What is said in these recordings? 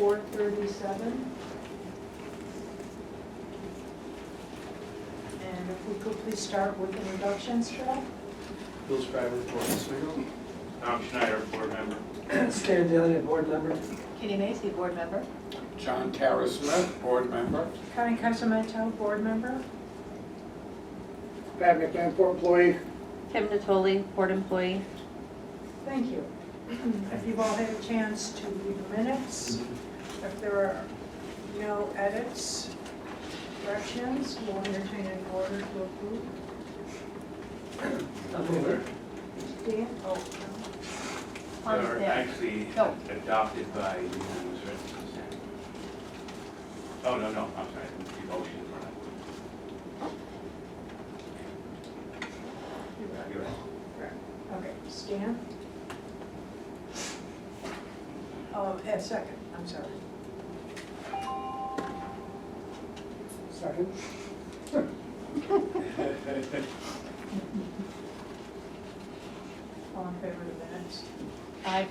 437. And if we could please start with introductions, Phil? Bill Scriber, Board Oswego. Tom Schneider, board member. Stan Daly, board member. Kitty Macy, board member. John Tara Smith, board member. Connie Casamento, board member. Pat McLamport, employee. Kim Natoli, board employee. Thank you. If you've all had a chance to read the minutes, if there are no edits, corrections, we'll entertain an order to approve. Dan? Oh, They are actually No. adopted by unanimous written consent. Oh, no, I'm sorry, the motion for that. You're right. okay, Stan? A second, I'm sorry. Second. All in favor of the minutes? Aye.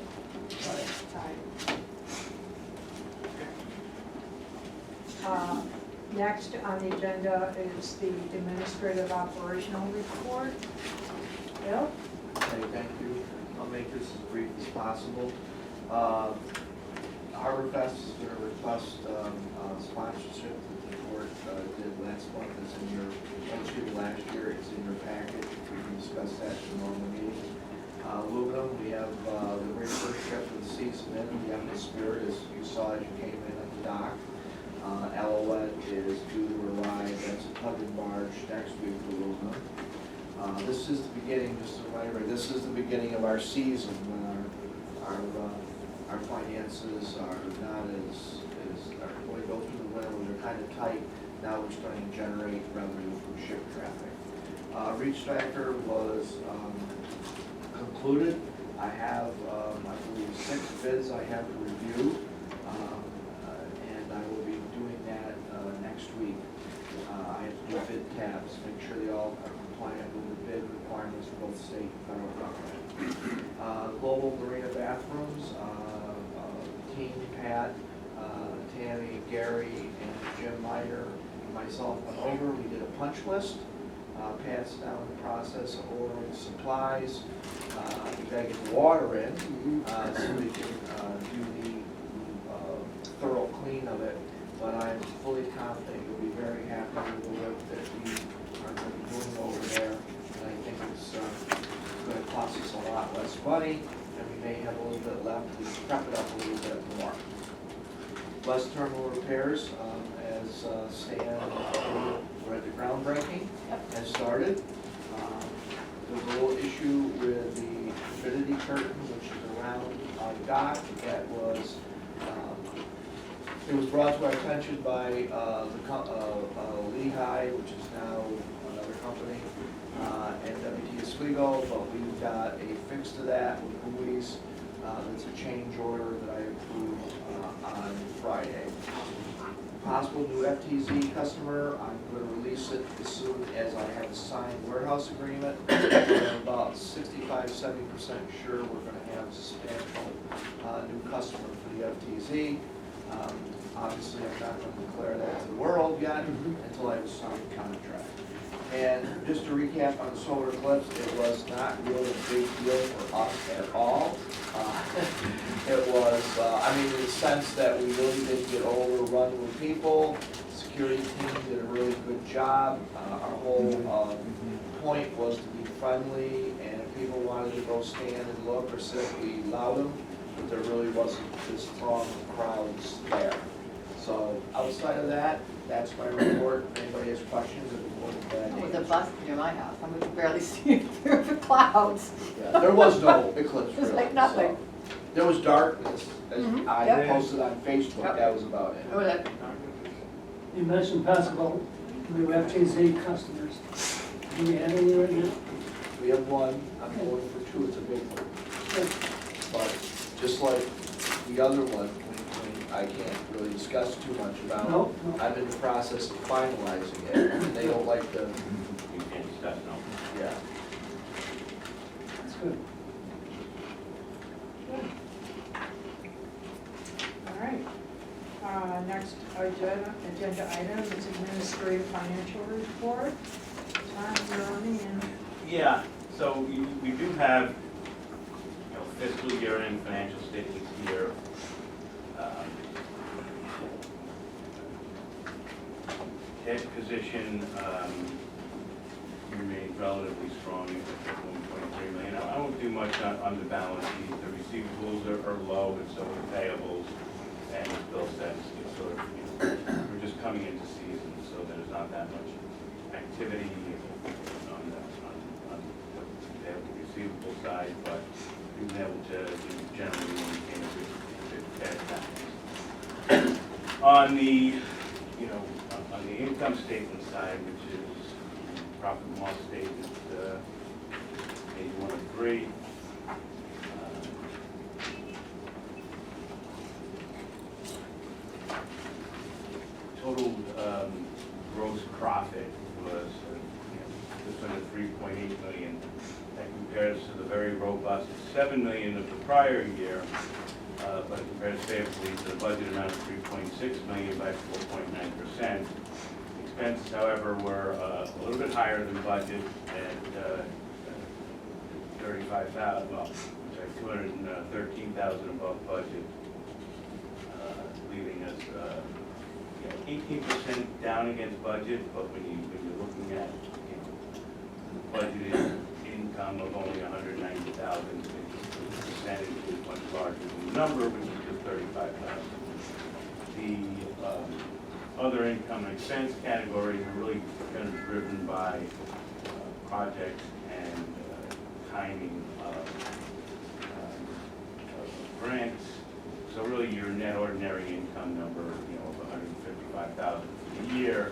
Aye. Next on the agenda is the administrative operational report. Bill? Okay, thank you. I'll make this as brief as possible. Harborfest is going to request sponsorship that the board did last month. It's in your, last year, it's in your package. We can discuss that in the normal meeting. Aluminum, we have the very first ship of the season in, the Epic Spirit, as you saw as you came in at the dock. Alouette is due to arrive, that's a tugging barge next week for aluminum. This is the beginning, just a reminder, this is the beginning of our season when our finances are not as when we go through the winter when they're kind of tight. Now we're starting to generate revenue from ship traffic. Reach Factor was concluded. I have, I believe, 6 bids I have to review, and I will be doing that next week. I have to do bid tabs, make sure they all are compliant with the bid requirements for both state and federal government. Global Marina Bathrooms, Team Pat, Tammy, Gary, and Jim Meyer, and myself went over. We did a punch list. Pat's now in the process of ordering supplies. We gotta get the water in, so we can do the thorough clean of it. But I'm fully confident you'll be very happy with the work that we are going to be doing over there. And I think it's going to cost us a lot less money, and we may have a little bit left to prep it up a little bit more. Bus terminal repairs, as Stan, we're at the groundbreaking, has started. There's a little issue with the humidity curtain, which is around the dock. That was, it was brought to our attention by Lehigh, which is now another company, and WT Oswego, but we got a fix to that with buoys. It's a change order that I approved on Friday. Possible new FTZ customer, I'm going to release it as soon as I have a signed warehouse agreement. I'm about 65–70% sure we're going to have a substantial new customer for the FTZ. Obviously, I'm not going to declare that to the world yet until I have a signed contract. And just to recap on the solar eclipse, it was not really a big deal for us at all. It was, I mean, in the sense that we really didn't get overrun with people. Security team did a really good job. Our whole point was to be friendly, and if people wanted to go stand and look or sit, we allowed them, but there really wasn't this strong crowds there. So outside of that, that's my report. If anybody has questions, it was Oh, with a bus near my house, I could barely see it through the clouds. Yeah, there was no eclipse It was really. like nothing. So, there was darkness, as I Yep. posted on Facebook, Yep. that was about it. It was like, You mentioned possible new FTZ customers. Do we have any right now? We have one, I'm going for 2, it's a big one. But just like the other one, I can't really discuss too much about. No? I'm in the process of finalizing it, and they don't like the, You can't discuss, no. yeah. That's good. All right. Next agenda item is administrative financial report. Tom, you're on in. Yeah, so we do have, fiscal year-end financial statements here. Cash position remains relatively strong at 1.3 million. I won't do much on the balance sheet. The receivables are low, and so are payables. And as Bill says, it's sort of, we're just coming into season, so there's not that much activity on the payable receivable side, but we've been able to generally maintain a good cash balance. On the, on the income statement side, which is profit and loss statement, page 1 of 3. Total gross profit was just under 3.8 million. That compares to the very robust 7 million of the prior year, but compares favorably to the budget amount of 3.6 million by 4.9%. Expenses, however, were a little bit higher than budget at 35,000. Well, I'm sorry, 213,000 above budget, leaving us 18% down against budget. But when you're looking at the budgeted income of only 190,000, the percentage is much larger than the number, which is just 35,000. The other income and expense categories are really kind of driven by projects and timing of grants. So really your net ordinary income number, of 155,000 for the year,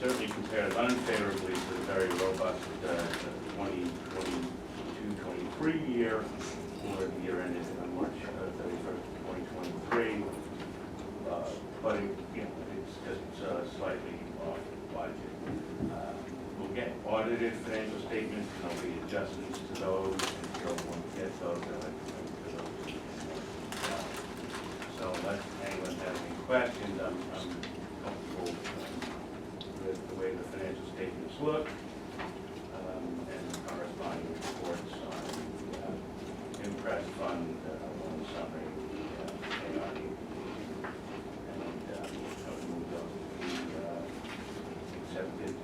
certainly compares unfavorably to the very robust 2022-23 year, or the year ended on March 31st, 2023. But it's just slightly off budget. We'll get audited financial statements, and there'll be adjustments to those, and so when we get those, I'll let you know to those. So unless anyone has any questions, I'm comfortable with the way the financial statements look, and the corresponding reports on the impress fund, loan summary, ARD. Move those to be accepted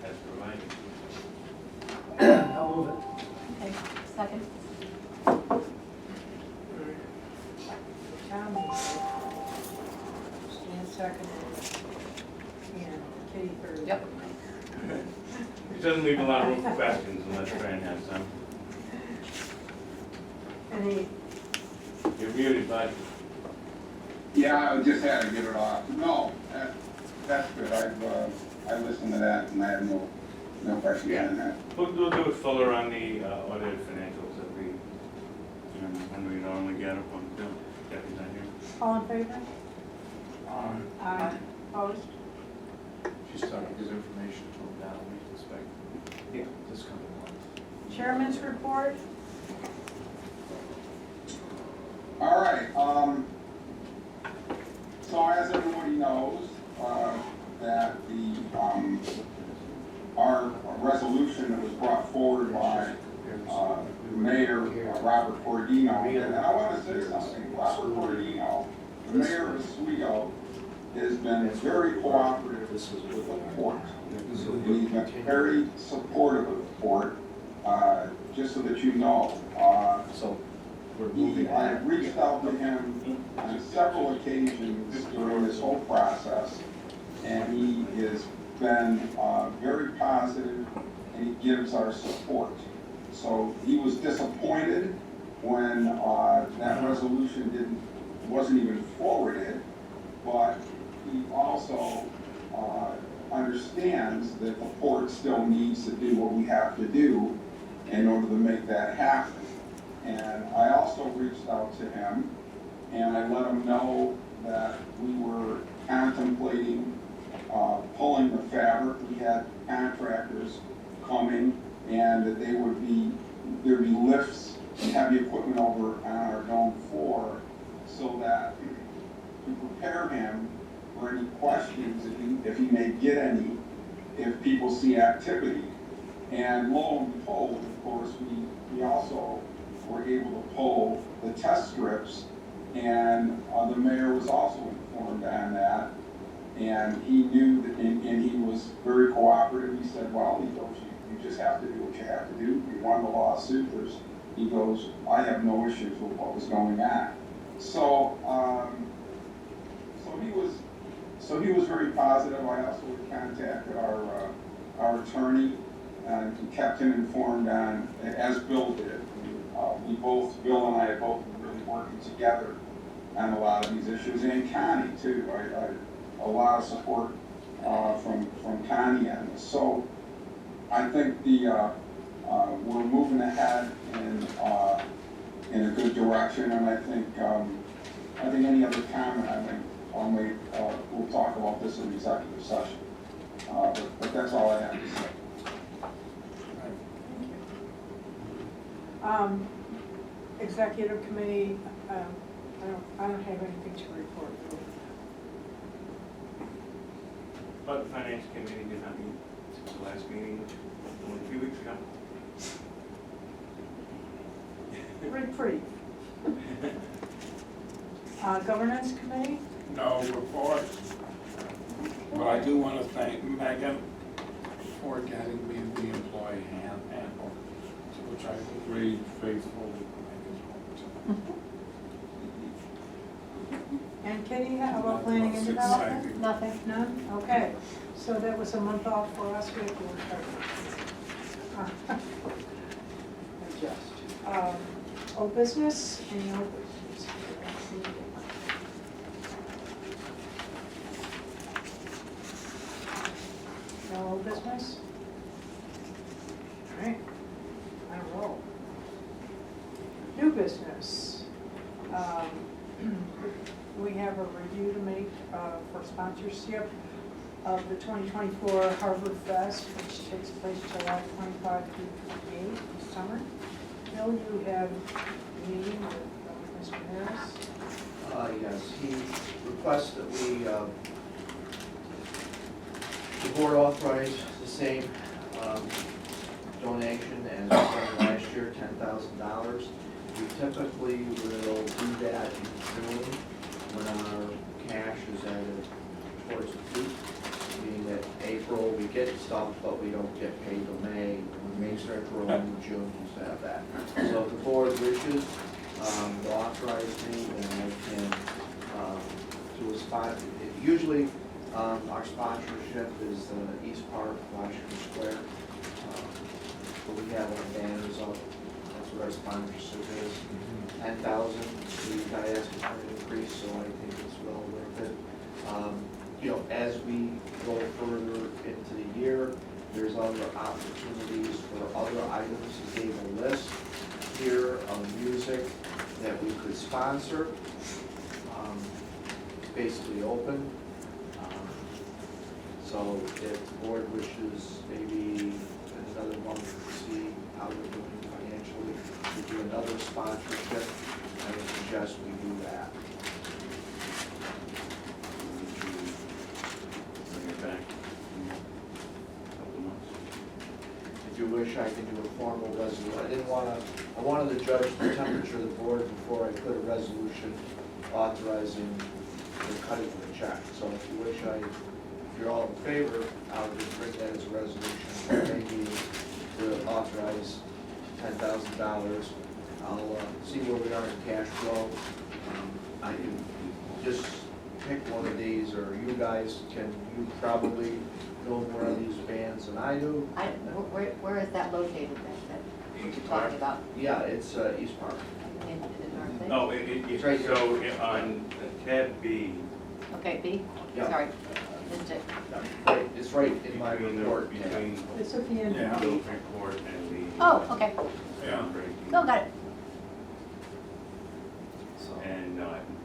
as provided. I'll move it. Okay, second. Tom moved it. Stan seconded it. And Katie third. Yep. It doesn't leave a lot of room for questions unless Fran has some. Any, You're muted, bud. Yeah, I just had to get it off. No, that's good. I listened to that and I have no question on that. We'll do it fuller on the audited financials that we, when we normally get them on Bill. Deputy's not here. all in favor? Aye. Opposed? She's starting to give information to him now, we expect this coming month. Chairman's report? All right, so as everybody knows, that our resolution that was brought forward by Mayor Robert Cordino, and I want to say something. Robert Cordino, the mayor of Oswego, has been very cooperative with the port. He's been very supportive of the port. Just so that you know, I have reached out to him on several occasions during this whole process, and he has been very positive, and he gives our support. So he was disappointed when that resolution wasn't even forwarded, but he also understands that the port still needs to do what we have to do in order to make that happen. And I also reached out to him, and I let him know that we were contemplating pulling the fabric. We had contractors coming, and that there'd be lifts and heavy equipment over on our Dome 4, so prepare him for any questions, if he may get any, if people see activity. And lo and behold, of course, we also were able to pull the test strips, and the mayor was also informed on that. And he knew that, and he was very cooperative. He said, well, he goes, you just have to do what you have to do. You won the lawsuit. He goes, I have no issues with what was going on. So, so he was very positive. I also contacted our attorney and kept him informed on, as Bill did. Bill and I have both been really working together on a lot of these issues, and Connie too. A lot of support from Connie on this. So I think we're moving ahead in a good direction, and I think any other comment I'll make, we'll talk about this in executive session. But that's all I have to say. Executive committee, I don't have anything to report. But the finance committee did not meet since the last meeting, only a few weeks ago. Pretty. Governance committee? No report, but I do want to thank Megan for getting me the employee handbook, which I agreed faithfully. And Kitty, how about planning and development? Nothing. None? Okay, so that was a month off for us, we have to adjust. Old business, any old business? No old business? All right, on a roll. New business. We have a review to make for sponsorship of the 2024 Harvard Fest, which takes place July 25 through 28 this summer. Bill, you have a meeting with Mr. Harris. Yes, he requests that the board authorize the same donation as we done last year, $10,000. We typically will do that in June when our cash is added towards the peak, meaning that April we get stuff, but we don't get paid till May. When May starts rolling in June, we used to have that. So if the board wishes, to authorize me, and I can do a spot. Usually, our sponsorship is East Park, Washington Square. But we have our banners up. That's what our sponsorship is. 10,000. We got asked for an increase, so I think it's well worth it. As we go further into the year, there's other opportunities for other items. He gave a list here of music that we could sponsor. It's basically open. So if the board wishes, maybe in another month to see how we're doing financially, we do another sponsorship, I would suggest we do that. Bring it back in a couple of months. If you wish, I can do a formal resolution. I wanted to judge the temperature of the board before I put a resolution authorizing the cutting of the check. So if you wish, if you're all in favor, I'll just bring that as a resolution. Maybe to authorize $10,000. I'll see where we are in cash flow. I can just pick one of these, or you guys you probably know more of these bands than I do. Where is that located, that East you're Park. talking about? Yeah, it's East Park. In North Bay? No, it's right here. so on tab B, Okay, B? Yeah. Sorry, missed it. Right, it's right in my between report. between It's at the end Yeah. of the the report and the. Oh, okay. Yeah. breaking. No, got it. So, And no, I haven't.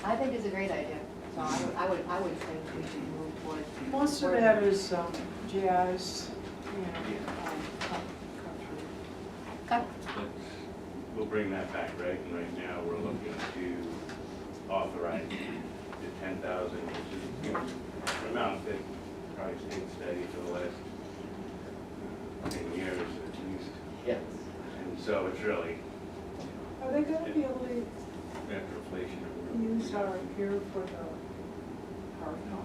I think it's a great idea. So I would say we should move forward. Most of that is jazz, country. Okay. we'll bring that back, right? And right now, we're looking to authorize the 10,000, which is, you know, an amount that probably stayed steady for the last 10 years at least. Yeah. And so it's really, Are they gonna be able to after inflation. use our pier for the park? No.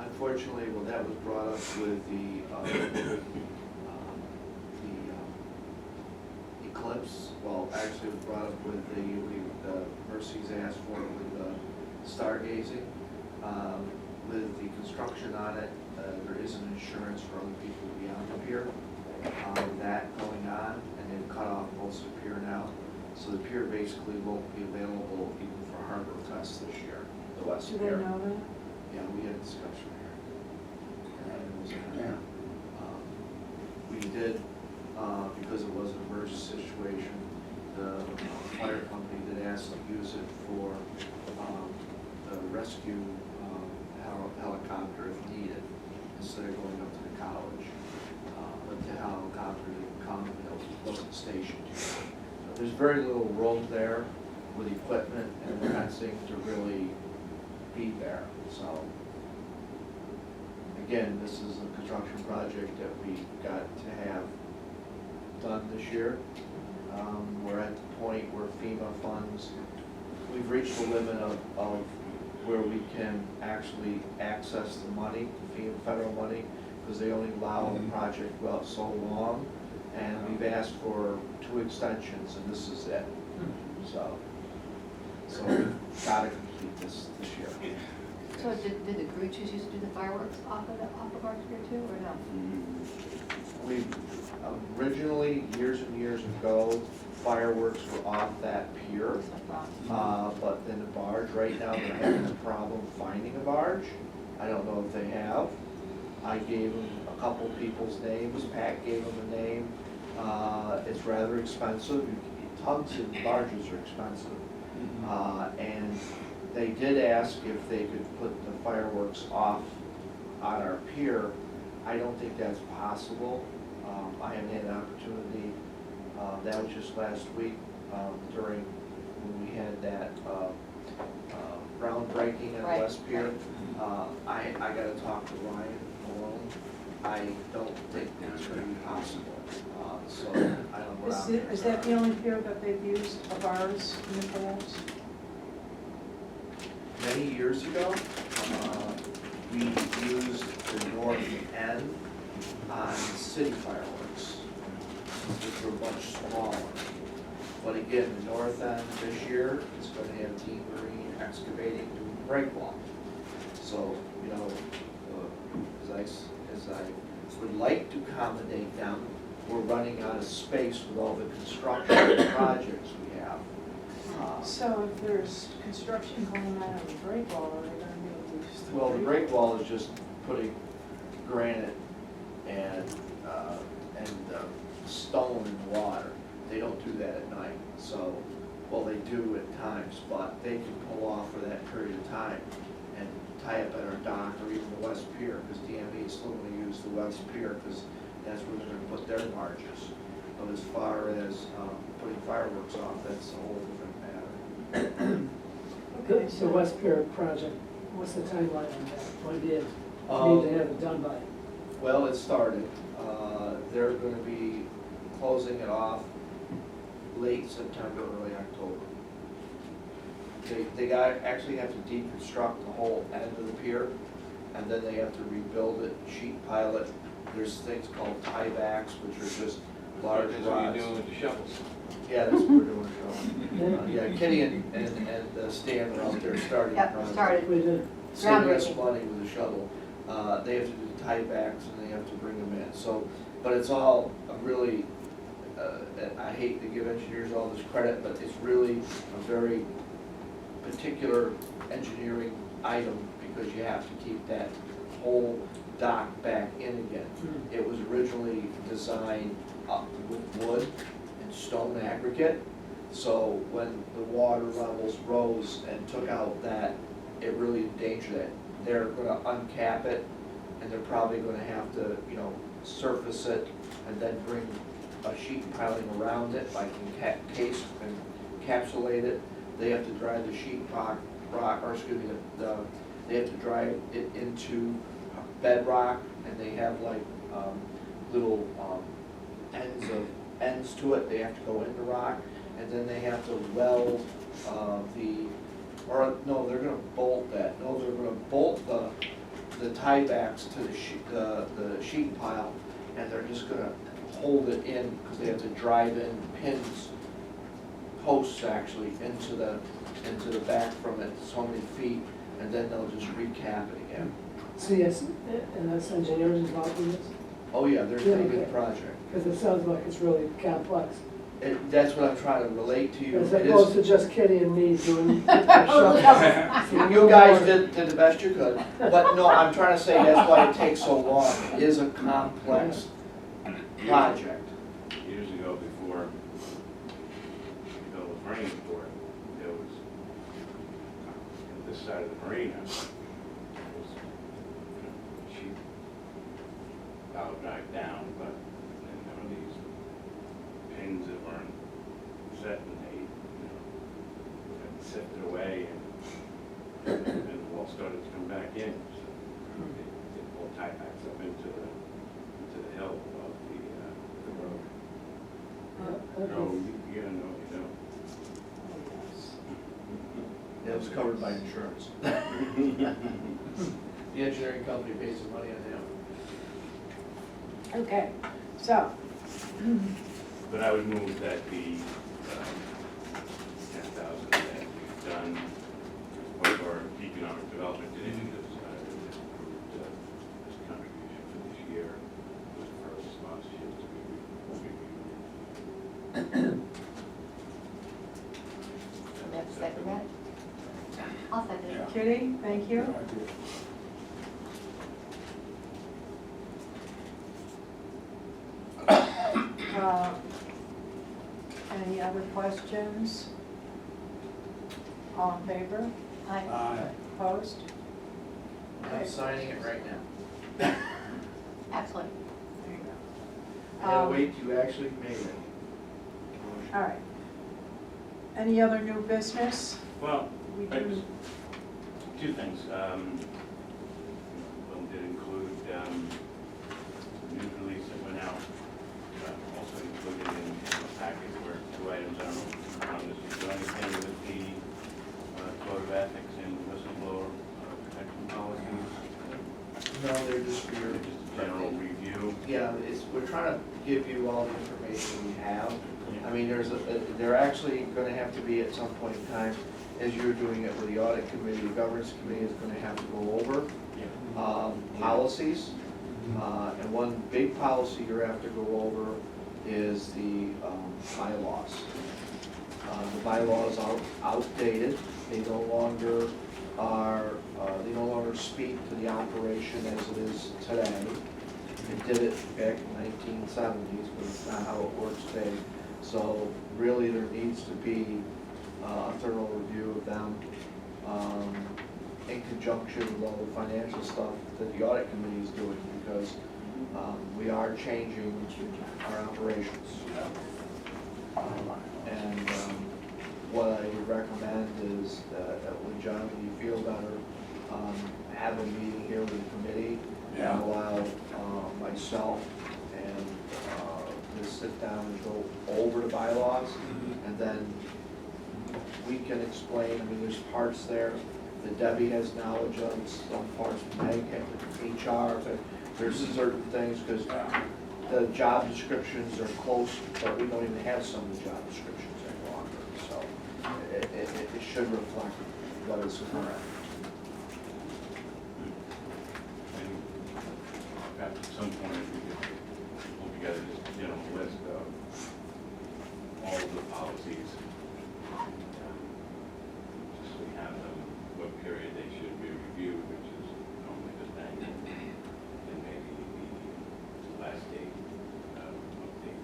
Unfortunately, well, that was brought up with the eclipse. Well, actually, it was brought up with the Mercy's asked for it with the stargazing. With the construction on it, there is an insurance for other people beyond the pier. That going on, and they've cut off most of the pier now. So the pier basically won't be available even for harbor tests this year, the west Do they pier. know that? Yeah, we had a discussion here. And it was, Yeah. we did, because it was an emergency situation, the fire company did ask to use it for, the rescue, helicopter if needed, instead of going up to the college. But the helicopter didn't come, and it wasn't stationed here. There's very little room there with equipment and fencing to really be there, so. Again, this is a construction project that we got to have done this year. We're at the point where FEMA funds, we've reached the limit of where we can actually access the money, FEMA federal money, because they only allow the project to go out so long. And we've asked for 2 extensions, and this is it. So we've got to complete this year. So did the Gruches used to do the fireworks off of our pier too, or no? We originally, years and years ago, fireworks were off that pier. But then the barge, right now, they're having a problem finding a barge. I don't know if they have. I gave them a couple people's names, Pat gave them a name. It's rather expensive, tugs and barges are expensive. And they did ask if they could put the fireworks off on our pier. I don't think that's possible. I haven't had an opportunity, that was just last week, during, when we had that, groundbreaking at Right, West Pier. I gotta talk to Ryan Malone. I don't think that's gonna be possible, so I don't know. Is that the only pier that they've used of ours in the past? Many years ago, we used the north end on city fireworks, which were much smaller. But again, the north end this year is gonna have Team Marine excavating doing the break wall. So, you know, as I would like to accommodate them, we're running out of space with all the construction projects we have. So if there's construction going on the break wall, are they gonna be able to use the Well, the break break wall is just putting granite and stone in the water. They don't do that at night, so, well, they do at times, but they can pull off for that period of time and tie up at our dock or even the West Pier, because DME is still gonna use the West Pier, because that's where they're gonna put their barges. But as far as putting fireworks off, that's a whole different matter. Okay, The so West Pier project, what's the timeline on that? When do you need to have it done by? Well, it started. They're gonna be closing it off late September, early October. They actually have to deconstruct the whole end of the pier, and then they have to rebuild it, sheet pile it. There's things called tiebacks, which are just large That's what you're rods. doing with the shovels. Yeah, that's what we're doing, Joe. Yeah, Kitty and Stan are out there starting. the Yep, project. started. We did. Saving us Groundbreaking. money with a shovel. They have to do tiebacks and they have to bring them in. So, but it's all a really, I hate to give engineers all this credit, but it's really a very particular engineering item because you have to keep that whole dock back in again. It was originally designed up with wood and stone aggregate. So when the water levels rose and took out that, it really endangered it. They're gonna uncap it, and they're probably gonna have to, you know, surface it and then bring a sheet piling around it, like encase and encapsulate it. They have to drive the sheet rock, or excuse me, they have to drive it into bedrock, and they have like, little, ends to it, they have to go into rock, and then they have to weld, they're gonna bolt that, they're gonna bolt the tiebacks to the sheet pile, and they're just gonna hold it in, because they have to drive in pins, posts actually, into the back from it, so many feet, and then they'll just recap it again. So yes, and that's engineers involved in this? Oh yeah, there's a big Okay. project. Because it sounds like it's really complex. That's what I'm trying to relate to you. As It opposed is, to just Kitty and me doing our shopping. you guys did the best you could, but no, I'm trying to say that's why it takes so long. It is a complex project. Years ago, before the bill was running for it, there was, on this side of the marina, there was, sheet bow drive down, but then there were these pins that weren't set, and they, got sifted away, and the wall started to come back in. So they pulled tiebacks up into the hill above the road. No, you gotta know what you know. It was covered by insurance. The engineering company pays some money on them. Okay, so, But I would move that the 10,000 that we've done for economic development initiatives, this contribution for this year was for sponsorship to be reviewed. We have a second that? I'll second it. Kitty, thank you. Any other questions? All in favor? Aye. Opposed? I'm signing it right now. Excellent. There you I go. gotta wait till you actually made it. All right. Any other new business? Well, We I do, just- two things. One did include the news release that went out, also included in the package were two items. I don't know if this is doing anything with the code of ethics and whistleblower protection policies. No, they're just for your. Just a general review. Yeah, we're trying to give you all the information we have. I mean, they're actually gonna have to be at some point in time, as you're doing it with the audit committee, the governance committee is gonna have to go over policies. And one big policy you have to go over is the bylaws. The bylaws are outdated, they no longer speak to the operation as it is today. It did it back in 1970s, but it's not how it works today. So really, there needs to be a thorough review of them in conjunction with all the financial stuff that the audit committee is doing, because we are changing our operations. And what I would recommend is that when John, when you feel better, have a meeting here with the committee and allow myself and to sit down and go over the bylaws, and then we can explain. I mean, there's parts there that Debbie has knowledge of, some parts Meg, HR, there's certain things, because the job descriptions are close, but we don't even have some of the job descriptions any longer, so it should reflect what is current. And perhaps at some point, we could pull together just a general list of all of the policies. Just so we have them, what period they should be reviewed, which is normally the thing, and maybe the last date update.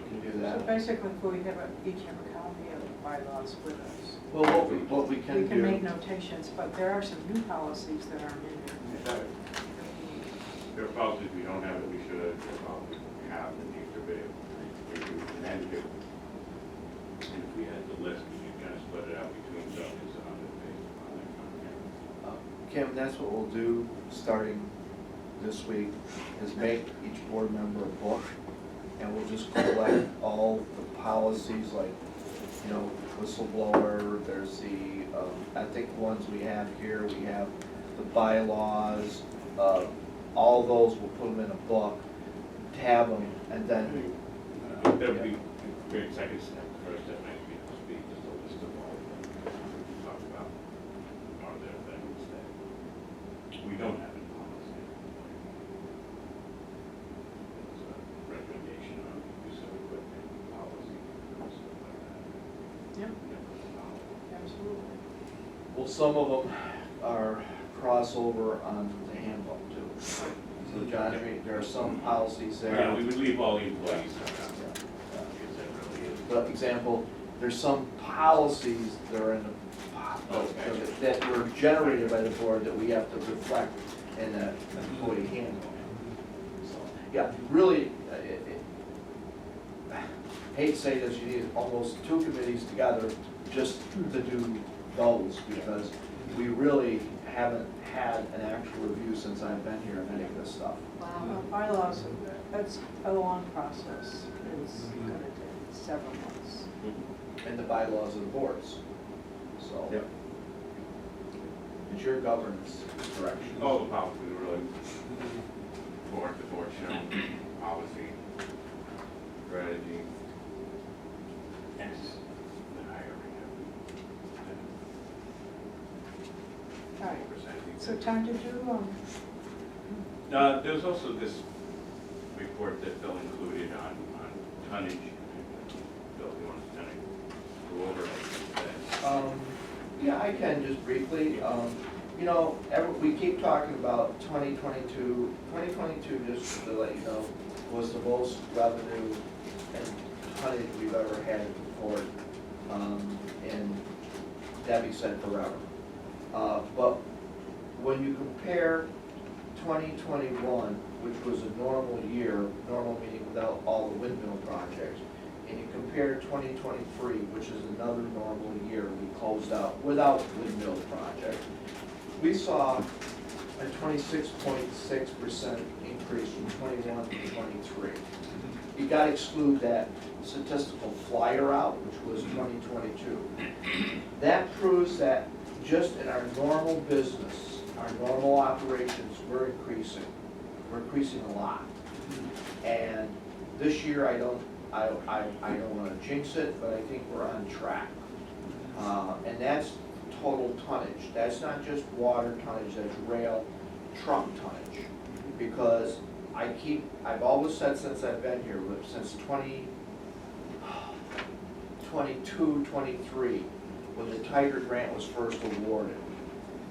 We can do so that. basically, if we each have a copy of the bylaws with us. Well, what we We can can make do, notations, but there are some new policies that aren't in there. There are policies we don't have that we should, there are policies we have that Kim, that's what we'll do, starting this week, is make each board member a book, and we'll just collect all the policies, like, you know, whistleblower, there's the, I think the ones we have here, we have the bylaws, all those, we'll put them in a book, tab them, and then, That would be a great second step. The first step might be to speak, just a list of all of them. Talk about, are there things that we don't have in policy? There's a recommendation on use of equipment, policy, and stuff like that. Yep, Yeah. absolutely. well, some of them are crossover on the handbook too. So John, there are some policies there. Yeah, we would leave all the employees out. Yeah. Because that really is. For example, there's some policies that are in the, that were generated by the board that we have to reflect in the employee handbook. So, yeah, really, hate to say this, you need almost two committees together just to do those, because we really haven't had an actual review since I've been here of any of this stuff. Wow. Bylaws, that's a long process. It's gonna take several months. And the bylaws of the boards, so. Yep. It's your governance direction. All the policy, really, the board shown, policy, strategy, and the hiring All right, of so time to do, There's also this report that Bill included on tonnage. Bill, you want to kind of go over that? Yeah, I can just briefly. You know, we keep talking about 2022. 2022, just to let you know, was the most revenue and tonnage we've ever had in the port. And Debbie said forever. But when you compare 2021, which was a normal year, normal meaning without all the windmill projects, and you compare 2023, which is another normal year we closed out without windmill projects, we saw a 26.6% increase from 21 to 23. You gotta exclude that statistical flyer out, which was 2022. That proves that just in our normal business, our normal operations, we're increasing. We're increasing a lot. And this year, I don't wanna jinx it, but I think we're on track. And that's total tonnage. That's not just water tonnage, that's rail, truck tonnage. Because I've always said since I've been here, since 2022, 23, when the Tiger Grant was first awarded,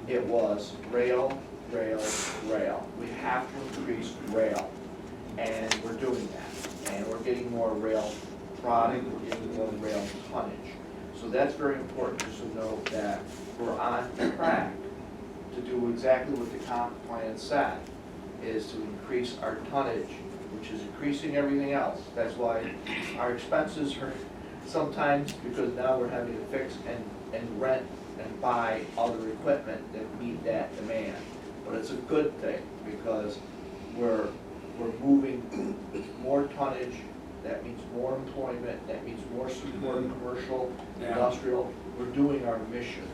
it was rail, rail, rail. We have to increase rail, and we're doing that. And we're getting more rail product, we're getting more rail tonnage. So that's very important, just to know that we're on track to do exactly what the comp plan said, is to increase our tonnage, which is increasing everything else. That's why our expenses are sometimes, because now we're having to fix and rent and buy other equipment that meet that demand. But it's a good thing, because we're moving more tonnage, that means more employment, that means more support of commercial, industrial, we're doing our mission.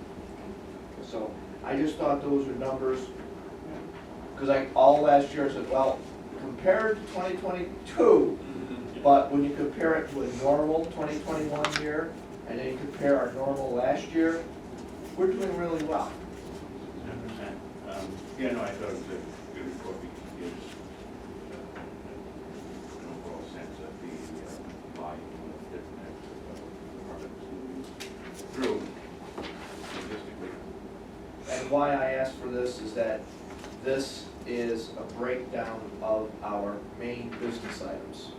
So I just thought those were numbers, because all last year I said, well, compared to 2022, but when you compare it to a normal 2021 year, and then you compare our normal last year, we're doing really well. 10%. Yeah, no, I thought it was a good report because it gives an overall sense of the volume of different types of products moving through logistically. And why I asked for this is that this is a breakdown of our main business items.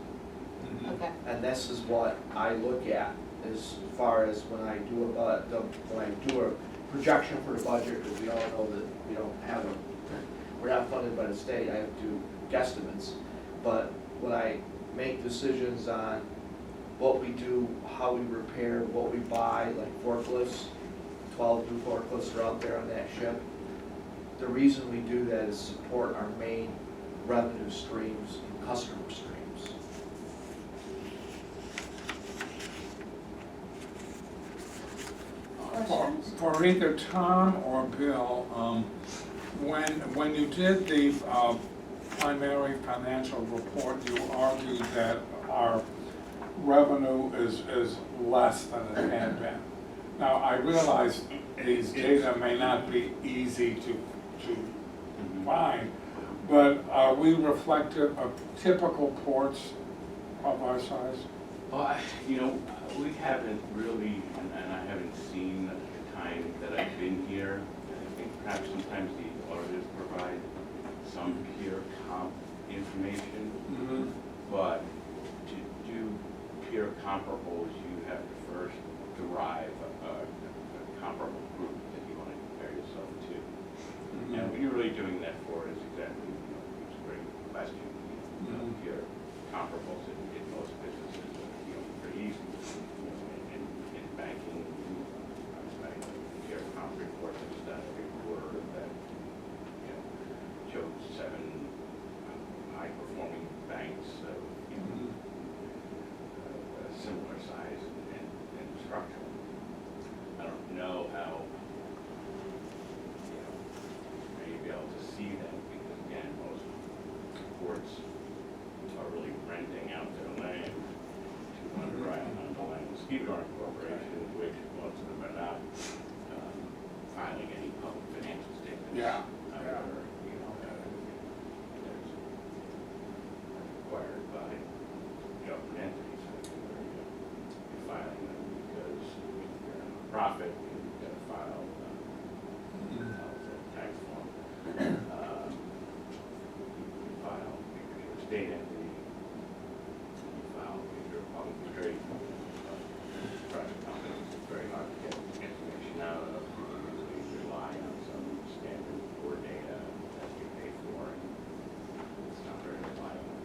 Okay. And this is what I look at as far as when I do a projection for the budget, because we all know that we don't have we're not funded by the state, I have to do guesstimates. But when I make decisions on what we do, how we repair, what we buy, like forklifts, 12 new forklifts are out there on that ship. the reason we do that is support our main revenue streams and customer streams. Questions? For either Tom or Bill, when you did the primary financial report, you argued that our revenue is less than it had been. Now, I realize these data may not be easy to find, but are we reflective of typical ports of our size? Well, we haven't really, and I haven't seen the time that I've been here. I think perhaps sometimes the auditors provide some peer comp information, but to do peer comparables, you have to first derive a comparable group that you want to compare yourself to. And what you're really doing that for is exactly, it's a great question. Peer comparables in most businesses are, pretty easy. In banking, I peer comp report that's done every quarter that, shows 7 high-performing banks of, similar size and structure. I don't know how, you'd be able to see that because again, most ports are really renting out their land to underwrite on the land with Stevedore Corporation, which most of them are not filing any public financial statements. Yeah. There's required by government entities. You're filing them because you're a profit, you've got to file the tax form. You file if you're a state entity, you file if you're a public trade, private companies, it's very hard to get information out of. You usually rely on some standard core data that you pay for, and it's not very reliable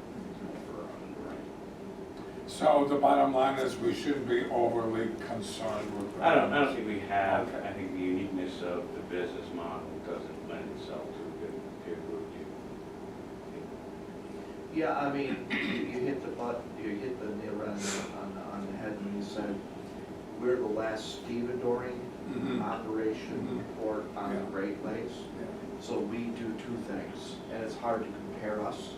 for underwriting. So the bottom line is we shouldn't be overly concerned with. I don't think we have. Okay. I think the uniqueness of the business model doesn't lend itself to a good peer group. Yeah, I mean, you hit the nail right on the head when you said, we're the last stevedoring operation port on the Great Lakes. So we do 2 things, and it's hard to compare us.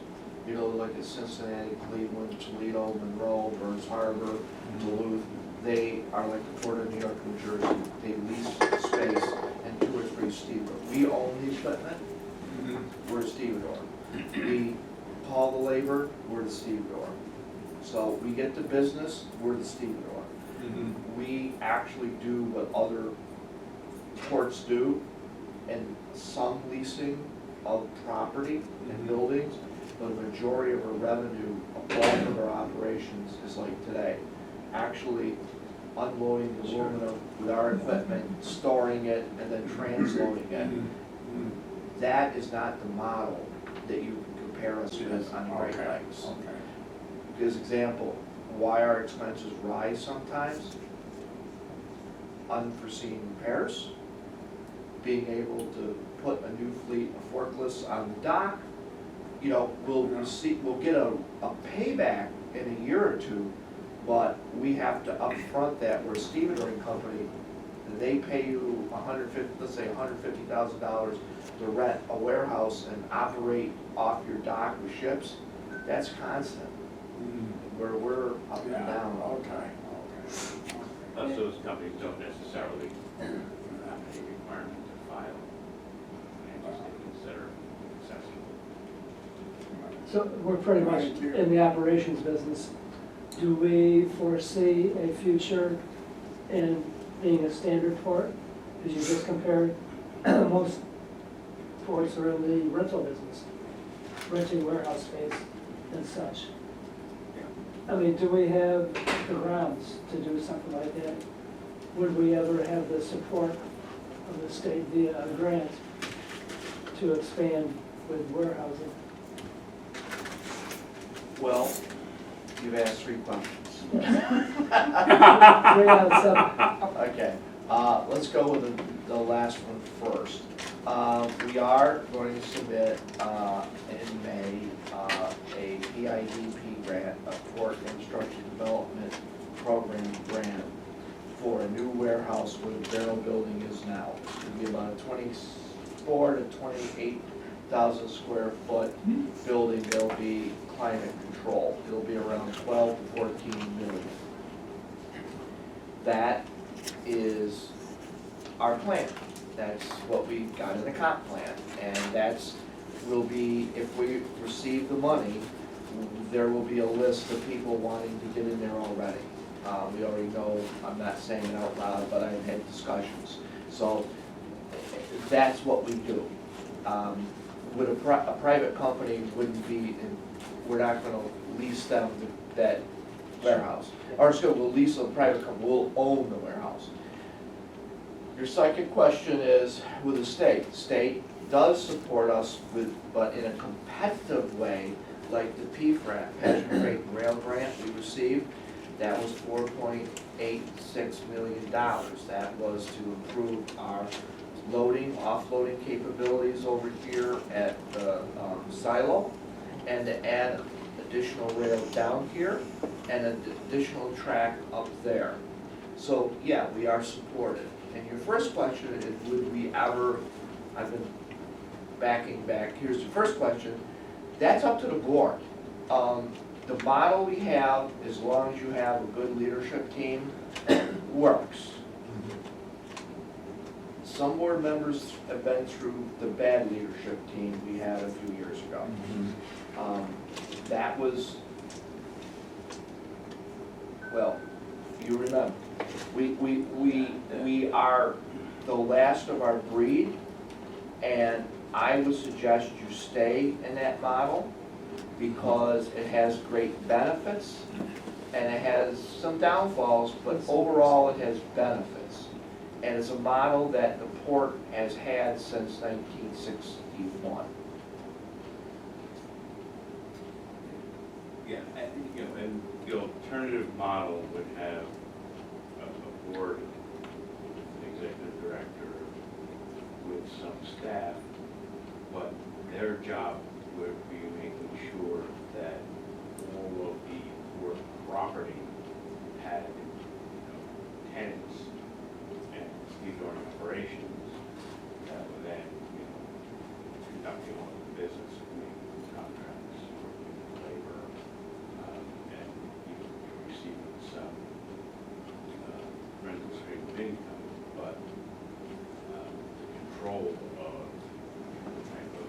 Like at Cincinnati, Cleveland, Toledo, Monroe, Burns Harbor, Duluth, they are like the Port of New York, New Jersey. They lease space and 2 or 3 stevedore. We own the equipment, we're a stevedore. We haul the labor, we're the stevedore. So we get the business, we're the stevedore. We actually do what other ports do, and some leasing of property and buildings, but the majority of our revenue, a bulk of our operations is like today. Actually unloading the aluminum with our equipment, storing it, and then transloading it. That is not the model that you can compare us with on the Great Lakes. As example, why our expenses rise sometimes, unforeseen repairs, being able to put a new fleet of forklifts on the dock. We'll get a payback in a year or 2, but we have to upfront that. We're a stevedoring company, and they pay you $150,000 to rent a warehouse and operate off your dock with ships. That's constant. Where we're up and down. Plus, those companies don't necessarily have any requirement to file financial statements that are accessible. So we're pretty much in the operations business. Do we foresee a future in being a standard port? Because you just compared, most ports are in the rental business, renting warehouse space and such. I mean, do we have the grounds to do something like that? Would we ever have the support of the state via a grant to expand with warehousing? Well, you've asked 3 questions. 3 out of 7. Okay, let's go with the last one first. We are going to submit in May a PIDP grant, a Port Infrastructure Development Program grant for a new warehouse where the Barrel Building is now. It'll be about a 24 to 28,000 square foot building. There'll be climate control. It'll be around 12 to 14 million. That is our plan. That's what we got in the comp plan, and that's, will be, if we receive the money, there will be a list of people wanting to get in there already. We already know, I'm not saying it out loud, but I've had discussions. So that's what we do. Would a private company wouldn't be, we're not gonna lease them that warehouse. Or so we'll lease a private company, we'll own the warehouse. Your second question is with the state. The state does support us with, but in a competitive way, like the PFRAT, Passenger Freight and Rail Grant we received. That was $4.86 million. That was to improve our loading, offloading capabilities over here at the silo, and to add additional rail down here and an additional track up there. So yeah, we are supported. And your first question is, would we ever, I've been backing back, here's the first question, that's up to the board. The model we have, as long as you have a good leadership team, works. Some board members have been through the bad leadership team we had a few years ago. That was, well, you remember, we are the last of our breed, and I would suggest you stay in that model because it has great benefits and it has some downfalls, but overall it has benefits. And it's a model that the port has had since 1961. Yeah, and the alternative model would have a board, executive director with some staff, but their job would be making sure that all of the port property had, tenants and seagoing operations that would then, conducting all of the business, making contracts, labor, and receiving some rental stream of income, but the control of the type of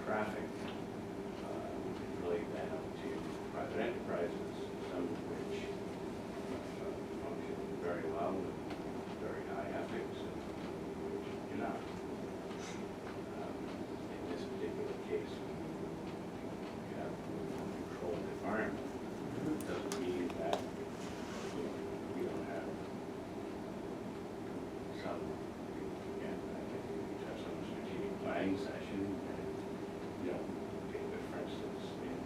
traffic relate down to private enterprises, some of which function very well with very high ethics, and which do not. In this particular case, we have a controlled environment. It doesn't mean that we don't have some, again, I think we have some strategic planning session, and, for instance, in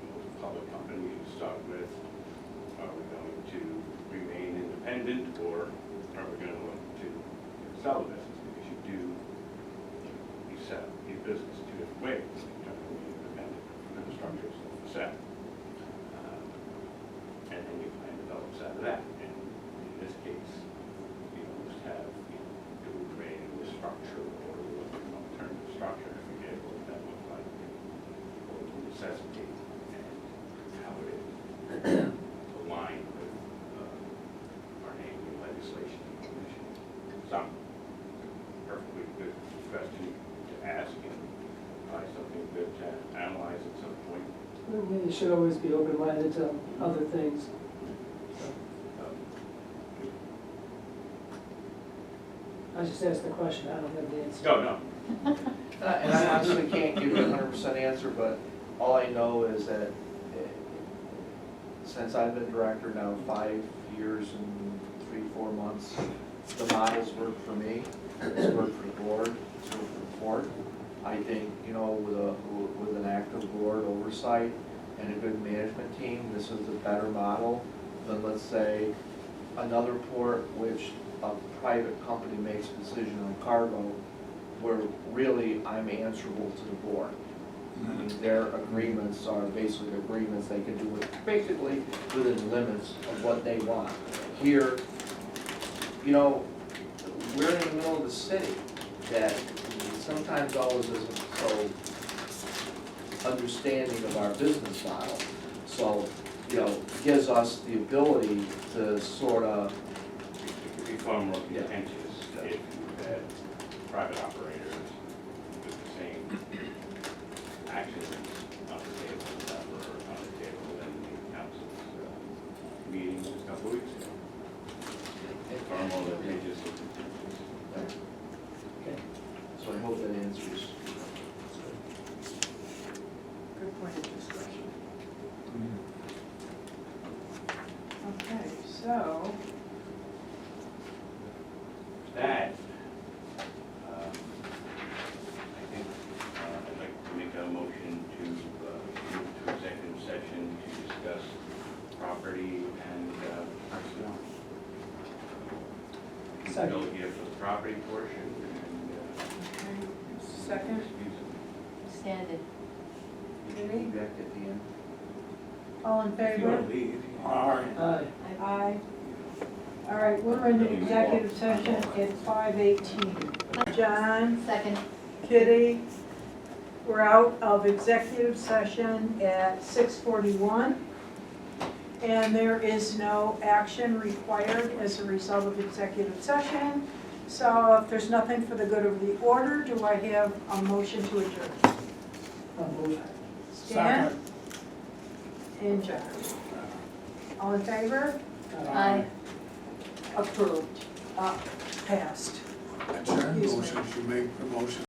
most public companies you start with, are we going to remain independent, or are we going to look to sell the business? Because you set up your business two different ways. You have to be independent, and the structure is set. And then you plan develops out of that. And in this case, you just have, do we create a new structure, or do we look at an alternative structure? I forget what that looked like, or the necessity, and how it is aligned with our neighboring legislation and commission. Some perfectly good question to ask, and probably something good to analyze at some point. You should always be open-minded to other things. I just asked the question, I don't have the answer. No. And I honestly can't give you a 100% answer, but all I know is that since I've been director now 5 years and 3-4 months, the models work for me, it's worked for the board, it's worked for the port. I think, with an active board oversight and a good management team, this is a better model than, let's say, another port which a private company makes a decision on cargo where really I'm answerable to the board. I mean, their agreements are basically agreements they can do with, basically within limits of what they want. Here, you know, we're in the middle of the city that sometimes always isn't so understanding of our business model. So, you know, gives us the ability to sort of, It could be far more Yeah. contentious if you had private operators with the same actions on the table that were on the table in the council's meeting just a couple weeks ago. Far more litigious and contentious. okay, so I hope that answers. Good point of discussion. Okay, so, That, I think, I'd like to make a motion to move to executive session to discuss property and personnel. Second. Bill here for the property portion and. okay, second, Standard. Judy? Back at the end. All in If you favor? want to leave. All right. Aye. Aye. All right, we're in the executive session at 5:18. John, Second. Kitty, we're out of executive session at 6:41. And there is no action required as a result of executive session. So if there's nothing for the good of the order, do I have a motion to adjourn? I'll move. Stan Second. and John. All in favor? Aye. Approved. Passed. Adjourn Excuse me. motion, you make the motion.